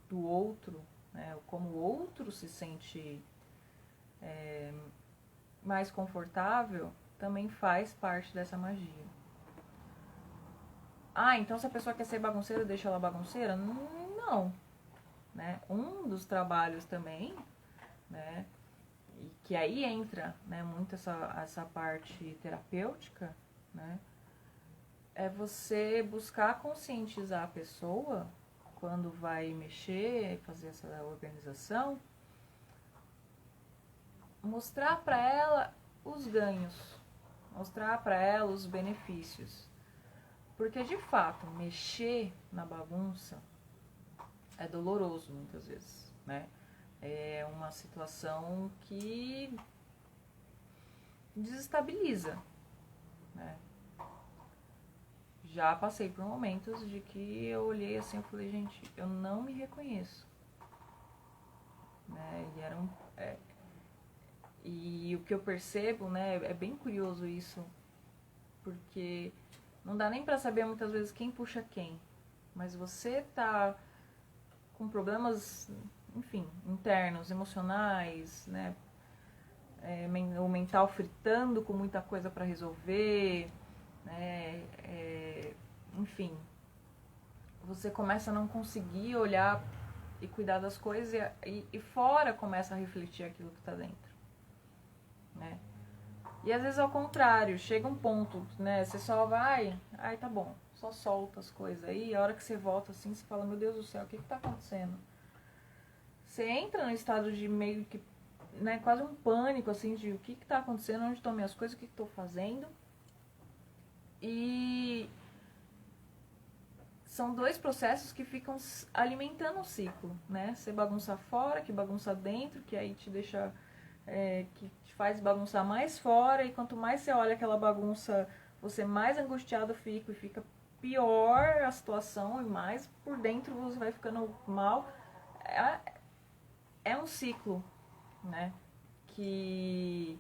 do outro, né, como o outro se sente mais confortável, também faz parte dessa magia. Ah, então se a pessoa quer ser bagunceira, deixa ela bagunceira? Não. Né? Um dos trabalhos também, né, e que aí entra, né, muito essa parte terapêutica, né, é você buscar conscientizar a pessoa quando vai mexer, fazer essa organização, mostrar para ela os ganhos, mostrar para ela os benefícios. Porque, de fato, mexer na bagunça é doloroso, muitas vezes, né? É uma situação que desestabiliza, né? Já passei por momentos de que eu olhei assim e falei, gente, eu não me reconheço, né? E o que eu percebo, né, é bem curioso isso, porque não dá nem pra saber muitas vezes quem puxa quem, mas você tá com problemas, enfim, internos, emocionais, né, o mental fritando com muita coisa para resolver, né, enfim, você começa a não conseguir olhar e cuidar das coisas e fora começa a refletir aquilo que está dentro, né? E às vezes ao contrário, chega um ponto, né? Você só vai, ai tá bom, só solta as coisas aí, a hora que você volta assim, você fala, meu Deus do céu, o que tá acontecendo? Você entra no estado de meio que, né, quase um pânico, assim, de o que tá acontecendo, onde estão minhas coisas, o que estou fazendo. E são dois processos que ficam alimentando o ciclo, né? Você bagunça fora, que bagunça dentro, que aí te deixa, que te faz bagunçar mais fora, e quanto mais você olha aquela bagunça, você mais angustiado fica, e fica pior a situação, e mais por dentro você vai ficando mal. É um ciclo, né? Que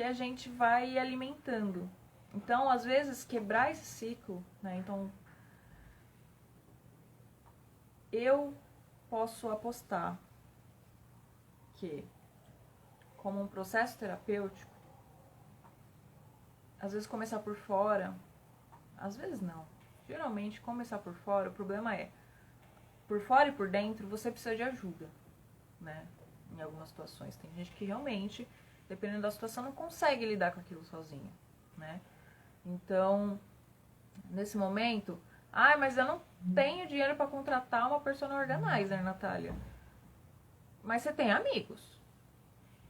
a gente vai alimentando. Então, às vezes, quebrar esse ciclo, né? Então, eu posso apostar que, como um processo terapêutico, às vezes começar por fora, às vezes não. Geralmente, começar por fora, o problema é, por fora e por dentro, você precisa de ajuda, né? Em algumas situações. Tem gente que realmente, dependendo da situação, não consegue lidar com aquilo sozinha, né? Então, nesse momento, mas eu não tenho dinheiro para contratar uma personal organizer, Natália. Mas você tem amigos.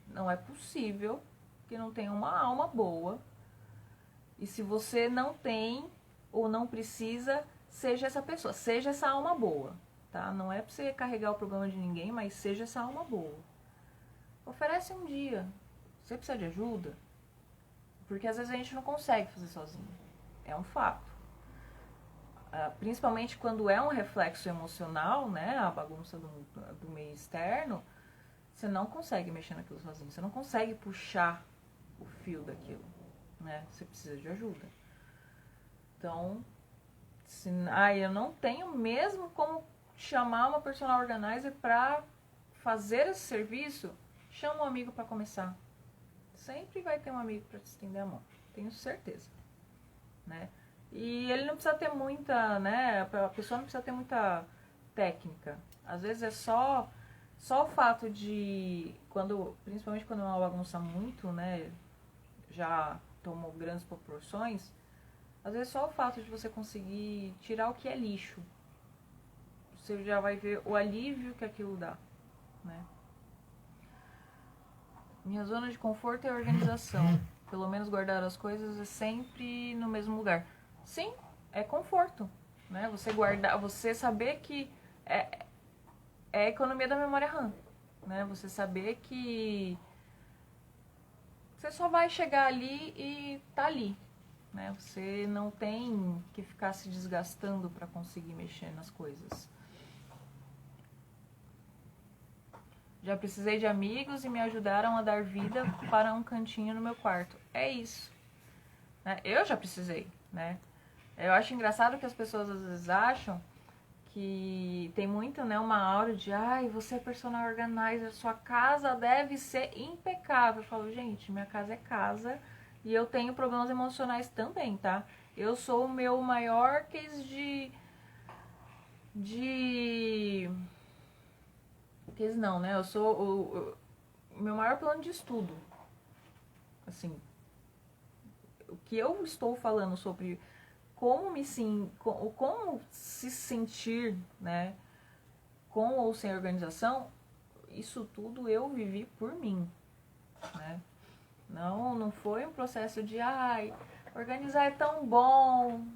Não é possível que não tenha uma alma boa. E se você não tem ou não precisa, seja essa pessoa, seja essa alma boa, tá? Não é pra você carregar o problema de ninguém, mas seja essa alma boa. Oferece um dia. Você precisa de ajuda? Porque às vezes a gente não consegue fazer sozinho. É um fato. Principalmente quando é um reflexo emocional, né? A bagunça do meio externo, você não consegue mexer naquilo sozinho. Você não consegue puxar o fio daquilo, né? Você precisa de ajuda. Então, eu não tenho mesmo como chamar uma personal organizer para fazer esse serviço, chama um amigo para começar. Sempre vai ter um amigo para te estender a mão, tenho certeza, né? E ele não precisa ter muita, né? A pessoa não precisa ter muita técnica. Às vezes é só o fato de, principalmente quando é uma bagunça muito, né? Já tomou grandes proporções. Às vezes só o fato de você conseguir tirar o que é lixo, você já vai ver o alívio que aquilo dá, né? Minha zona de conforto é a organização. Pelo menos guardar as coisas é sempre no mesmo lugar. Sim, é conforto, né? Você guardar, você saber que é a economia da memória RAM, né? Você saber que você só vai chegar ali e tá ali, né? Você não tem que ficar se desgastando para conseguir mexer nas coisas. Já precisei de amigos e me ajudaram a dar vida para um cantinho no meu quarto. É isso, né? Eu já precisei, né? Eu acho engraçado que as pessoas às vezes acham que tem muito, né, uma aura de você é personal organizer, sua casa deve ser impecável. Eu falo, gente, minha casa é casa e eu tenho problemas emocionais também, tá? Eu sou o meu maior case case não, né? Eu sou o meu maior plano de estudo. Assim, o que eu estou falando sobre como se sentir, né, com ou sem organização, isso tudo eu vivi por mim, né? Não foi um processo de, ai, organizar é tão bom.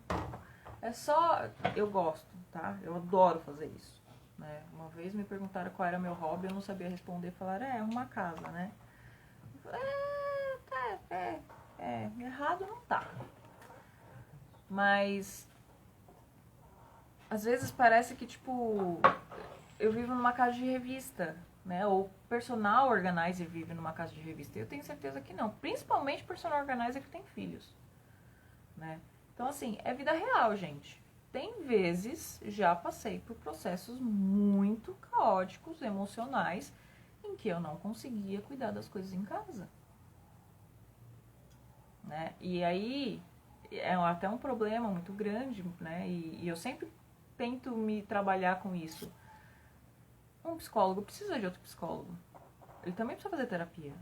É só, eu gosto, tá? Eu adoro fazer isso, né? Uma vez me perguntaram qual era meu hobby, eu não sabia responder, falaram, arrumar casa, né? Eu falei, errado não tá. Mas às vezes parece que, tipo, eu vivo numa casa de revista, né? Ou personal organizer vive numa casa de revista. Eu tenho certeza que não. Principalmente personal organizer que tem filhos, né? Então, assim, é vida real, gente. Tem vezes, já passei por processos muito caóticos, emocionais, em que eu não conseguia cuidar das coisas em casa, né? E aí, é até um problema muito grande, né? E eu sempre tento me trabalhar com isso. Um psicólogo precisa de outro psicólogo. Ele também precisa fazer terapia,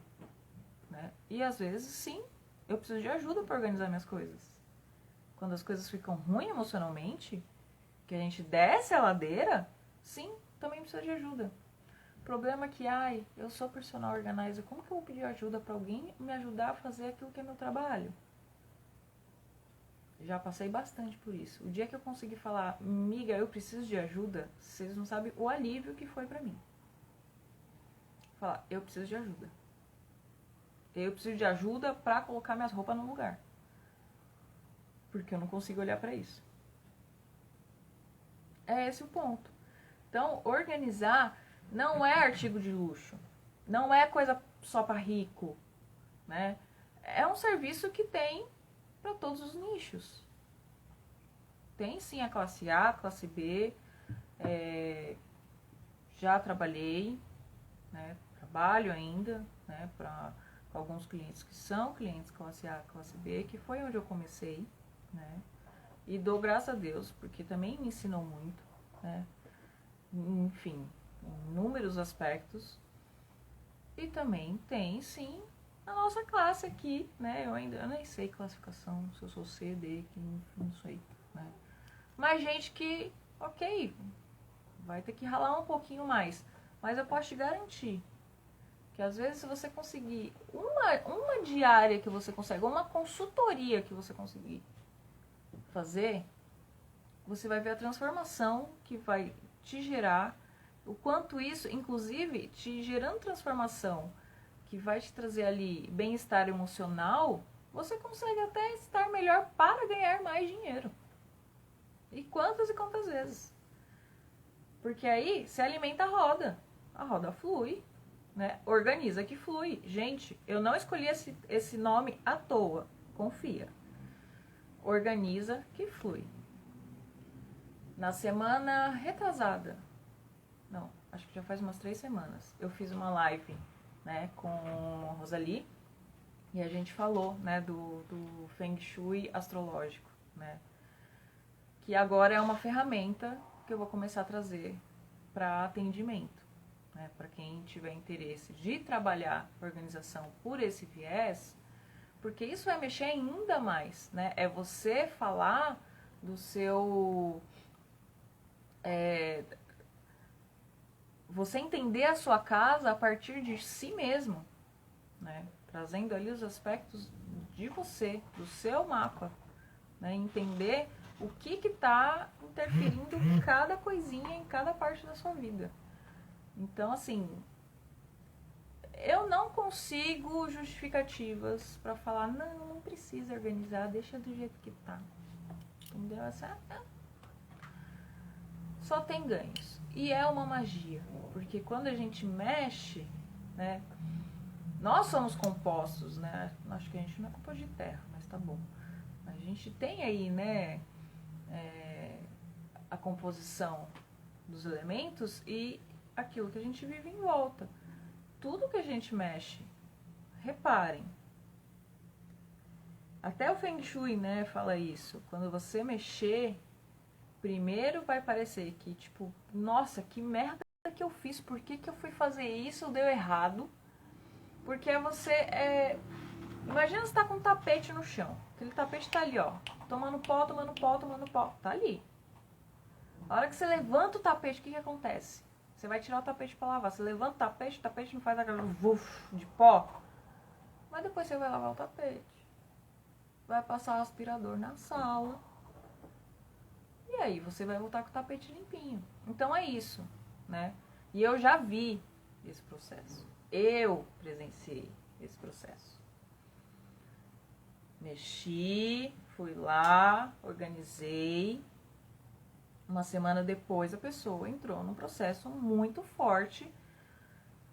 né? E às vezes, sim, eu preciso de ajuda para organizar minhas coisas. Quando as coisas ficam ruins emocionalmente, que a gente desce a ladeira, sim, também precisa de ajuda. O problema é que, eu sou personal organizer, como que eu vou pedir ajuda para alguém me ajudar a fazer aquilo que é meu trabalho? Já passei bastante por isso. O dia que eu consegui falar, miga, eu preciso de ajuda, vocês não sabem o alívio que foi pra mim. Falar, eu preciso de ajuda. Eu preciso de ajuda pra colocar minhas roupas no lugar. Porque eu não consigo olhar pra isso. É esse o ponto. Então, organizar não é artigo de luxo. Não é coisa só pra rico, né? É um serviço que tem para todos os nichos. Tem sim a classe A, a classe B, já trabalhei, né, trabalho ainda, né, para alguns clientes que são clientes classe A, classe B, que foi onde eu comecei, né, e dou graças a Deus, porque também me ensinou muito, né, enfim, em inúmeros aspectos. E também tem sim a nossa classe aqui, né? Eu nem sei classificação, se eu sou C, D, que não sei, né? Mas gente que, ok, vai ter que ralar um pouquinho mais. Mas eu posso te garantir que às vezes se você conseguir uma diária que você consegue, uma consultoria que você conseguir fazer, você vai ver a transformação que vai te gerar, o quanto isso, inclusive, te gerando transformação que vai te trazer ali bem-estar emocional, você consegue até estar melhor para ganhar mais dinheiro. E quantas vezes? Porque aí se alimenta a roda flui, né? Organiza que flui. Gente, eu não escolhi esse nome à toa, confia. Organiza que flui. Na semana retrasada, não, acho que já faz umas 3 semanas, eu fiz uma live, né, com a Rosalie, e a gente falou, né, do Feng Shui astrológico, né, que agora é uma ferramenta que eu vou começar a trazer para atendimento, né, para quem tiver interesse de trabalhar a organização por esse viés, porque isso vai mexer ainda mais, né, é você falar do seu... você entender a sua casa a partir de si mesmo, né? Trazendo ali os aspectos de você, do seu mapa, né? Entender o que está interferindo em cada coisinha, em cada parte da sua vida. Então, assim, eu não consigo justificativas para falar, não precisa organizar, deixa do jeito que tá. Entendeu? Só tem ganhos. E é uma magia, porque quando a gente mexe, né, nós somos compostos, né, acho que a gente não é composto de terra, mas tá bom. A gente tem aí, né, a composição dos elementos e aquilo que a gente vive em volta. Tudo que a gente mexe, reparem, até o Feng Shui, né, fala isso, quando você mexer, primeiro vai parecer que, tipo, nossa, que merda que eu fiz, por que eu fui fazer isso, deu errado. Porque você imagina você tá com um tapete no chão. Aquele tapete tá ali, ó, tomando pó, tomando pó, tomando pó. Tá ali. A hora que você levanta o tapete, o que acontece? Você vai tirar o tapete para lavar. Você levanta o tapete não faz aquele vuf de pó. Mas depois você vai lavar o tapete. Vai passar o aspirador na sala. E aí você vai voltar com o tapete limpinho. Então é isso, né? E eu já vi esse processo. Eu presenciei esse processo. Mexi, fui lá, organizei. Uma semana depois a pessoa entrou num processo muito forte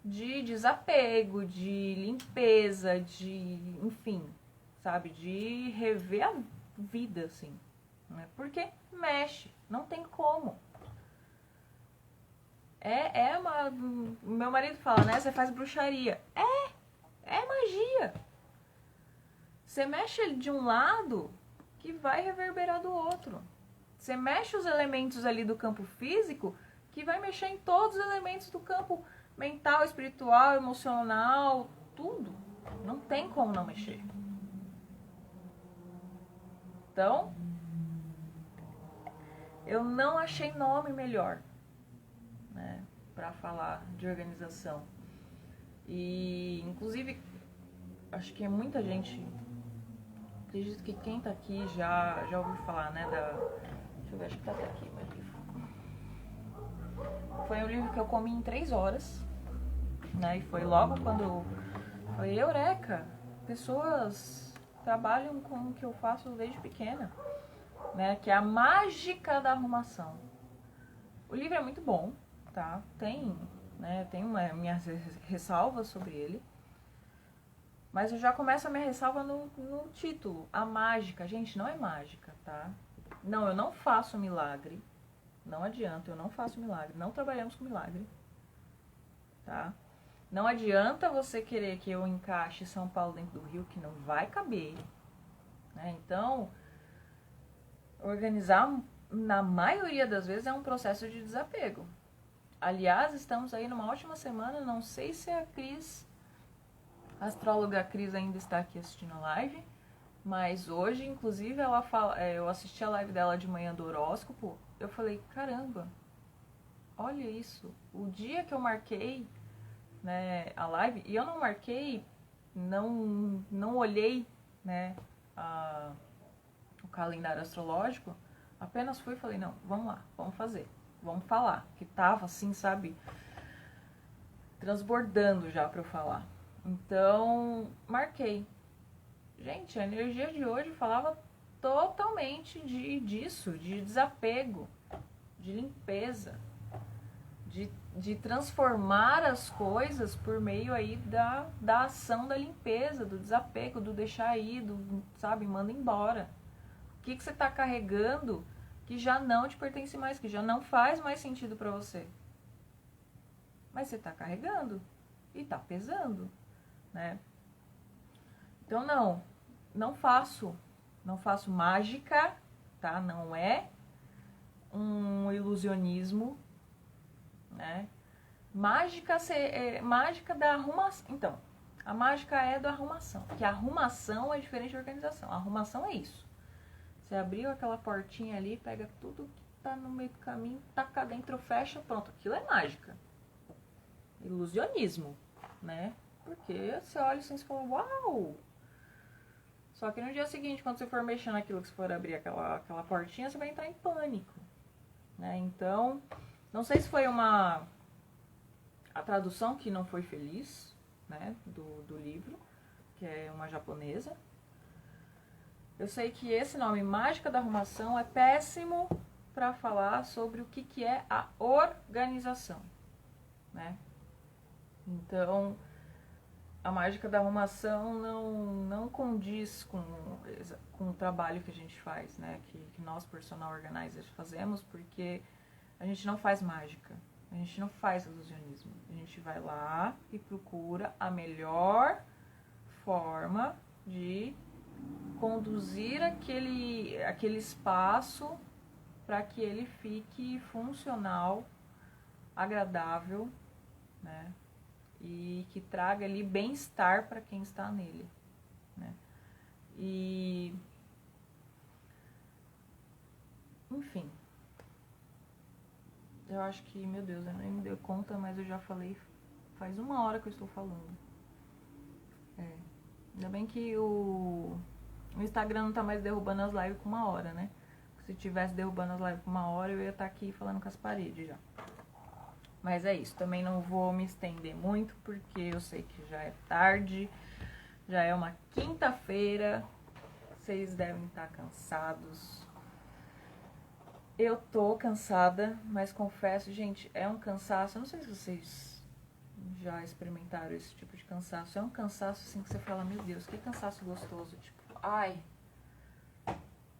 de desapego, de limpeza, de, enfim, sabe, de rever a vida, assim, né? Porque mexe, não tem como. Meu marido fala, né, você faz bruxaria. É magia. Você mexe de um lado que vai reverberar do outro. Você mexe os elementos ali do campo físico que vai mexer em todos os elementos do campo mental, espiritual, emocional, tudo. Não tem como não mexer. Então, eu não achei nome melhor, né, para falar de organização. E, inclusive, acho que muita gente, acredito que quem tá aqui já ouviu falar, né, deixa eu ver, acho que tá até aqui meu livro. Foi um livro que eu comi em 3 horas, né, e foi logo quando foi eureka. Pessoas trabalham com o que eu faço desde pequena, né, que é a mágica da arrumação. O livro é muito bom, tá? Tem minhas ressalvas sobre ele. Mas eu já começo a minha ressalva no título. A mágica. Gente, não é mágica, tá? Não, eu não faço milagre. Não adianta, eu não faço milagre. Não trabalhamos com milagre. Tá? Não adianta você querer que eu encaixe São Paulo dentro do Rio, que não vai caber. Né? Então, organizar, na maioria das vezes, é um processo de desapego. Aliás, estamos aí numa ótima semana. Não sei se a Cris, a astróloga Cris, ainda está aqui assistindo a live. Mas hoje, inclusive, ela fala, eu assisti a live dela de manhã do horóscopo. Eu falei, caramba, olha isso. O dia que eu marquei, né, a live, e eu não marquei, não olhei, né, o calendário astrológico, apenas fui e falei, não, vamos lá, vamos fazer, vamos falar. Que tava assim, sabe, transbordando já pra eu falar. Então, marquei. Gente, a energia de hoje falava totalmente disso, de desapego, de limpeza, de transformar as coisas por meio aí da ação da limpeza, do desapego, do deixar ir, sabe, manda embora. O que você está carregando que já não te pertence mais, que já não faz mais sentido para você? Mas você está carregando e está pesando, né? Então não faço mágica, tá? Não é um ilusionismo, né? Mágica da arrumação. Então, a mágica é da arrumação, que a arrumação é diferente de organização. A arrumação é isso. Você abriu aquela portinha ali, pega tudo que tá no meio do caminho, taca dentro, fecha, pronto. Aquilo é mágica. Ilusionismo, né? Porque você olha assim e fala, uau! Só que no dia seguinte, quando você for mexer naquilo que você for abrir aquela portinha, você vai entrar em pânico, né? Então, não sei se foi a tradução que não foi feliz, né, do livro, que é uma japonesa. Eu sei que esse nome, Mágica da Arrumação, é péssimo para falar sobre o que é a organização, né? Então, a mágica da arrumação não condiz com o trabalho que a gente faz, né? Que nós, personal organizers, fazemos, porque a gente não faz mágica, a gente não faz ilusionismo. A gente vai lá e procura a melhor forma de conduzir aquele espaço para que ele fique funcional, agradável, né? E que traga ali bem-estar para quem está nele, né? E, enfim, Eu acho que, meu Deus, eu nem me dei conta, mas eu já falei faz 1 hora que eu estou falando. Ainda bem que o Instagram não tá mais derrubando as lives com 1 hora, né? Se tivesse derrubando as lives com 1 hora, eu ia estar aqui falando com as paredes já. Mas é isso, também não vou me estender muito, porque eu sei que já é tarde, já é uma quinta-feira, vocês devem estar cansados. Eu tô cansada, mas confesso, gente, é um cansaço, eu não sei se vocês já experimentaram esse tipo de cansaço, é um cansaço assim que você fala, meu Deus, que cansaço gostoso, tipo, ai,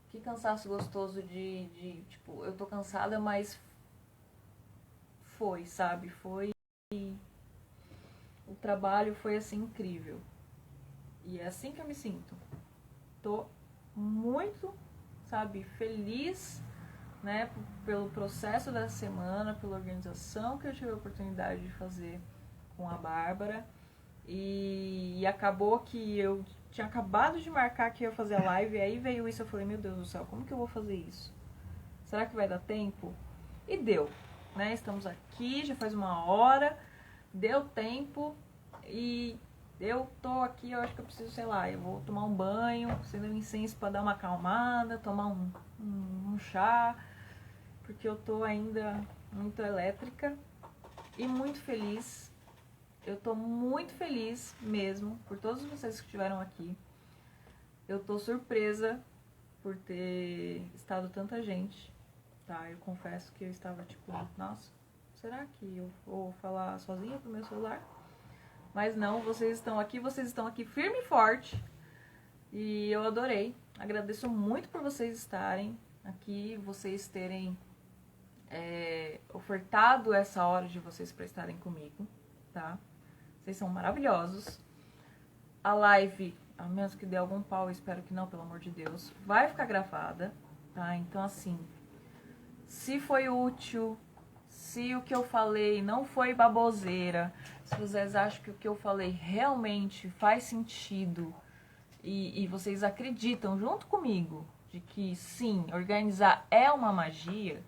que cansaço gostoso tipo, eu tô cansada, mas foi, sabe, foi, o trabalho foi assim incrível, e é assim que eu me sinto, tô muito, sabe, feliz, né, pelo processo da semana, pela organização que eu tive a oportunidade de fazer com a Bárbara. E acabou que eu tinha acabado de marcar que ia fazer a live, e aí veio isso, eu falei, meu Deus do céu, como que eu vou fazer isso? Será que vai dar tempo? E deu, né? Estamos aqui, já faz 1 hora, deu tempo, e eu tô aqui, eu acho que eu preciso, sei lá, eu vou tomar um banho, acender um incenso pra dar uma acalmada, tomar um chá, porque eu tô ainda muito elétrica e muito feliz. Eu tô muito feliz mesmo por todos vocês que estiveram aqui. Eu tô surpresa por ter estado tanta gente, tá? Eu confesso que eu estava tipo, nossa, será que eu vou falar sozinha pro meu celular? Mas não, vocês estão aqui firme e forte. E eu adorei. Agradeço muito por vocês estarem aqui, vocês terem ofertado essa hora de vocês para estarem comigo, tá? Vocês são maravilhosos. A live, a menos que dê algum pau, espero que não, pelo amor de Deus, vai ficar gravada, tá? Então, assim, se foi útil, se o que eu falei não foi baboseira, se vocês acham que o que eu falei realmente faz sentido e vocês acreditam junto comigo de que sim, organizar é uma magia,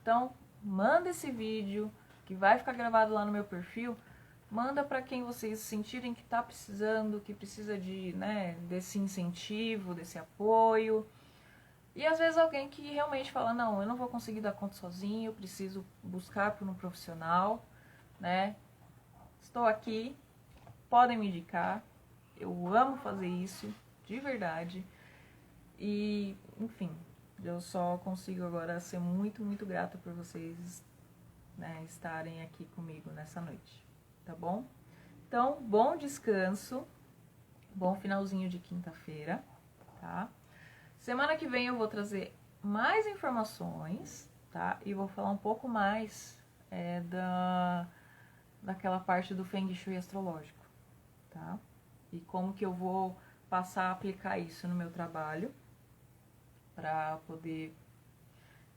então manda esse vídeo que vai ficar gravado lá no meu perfil. Manda para quem vocês sentirem que tá precisando, que precisa de, né, desse incentivo, desse apoio. E às vezes alguém que realmente fala, não, eu não vou conseguir dar conta sozinho, eu preciso buscar por um profissional, né? Estou aqui, podem me indicar. Eu amo fazer isso, de verdade. E, enfim, eu só consigo agora ser muito, muito grata por vocês, né, estarem aqui comigo nessa noite. Tá bom? Então, bom descanso, bom finalzinho de quinta-feira, tá? Semana que vem eu vou trazer mais informações, tá? E vou falar um pouco mais daquela parte do Feng Shui astrológico, tá? E como que eu vou passar a aplicar isso no meu trabalho para poder,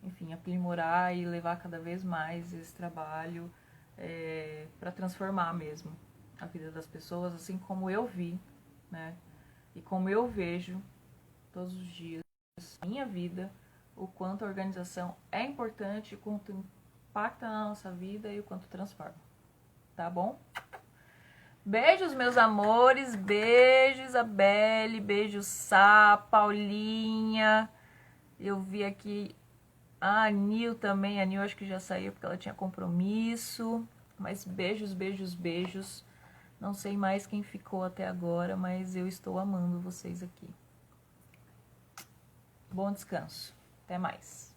enfim, aprimorar e levar cada vez mais esse trabalho para transformar mesmo a vida das pessoas, assim como eu vi, né? E como eu vejo todos os dias na minha vida, o quanto a organização é importante, o quanto impacta na nossa vida e o quanto transforma. Tá bom? Beijos, meus amores. Beijo, Isabelle. Beijo, Sá, Paulinha. Eu vi aqui a Anil também. A Anil acho que já saiu porque ela tinha compromisso. Mas beijos, beijos, beijos. Não sei mais quem ficou até agora, mas eu estou amando vocês aqui. Bom descanso. Até mais.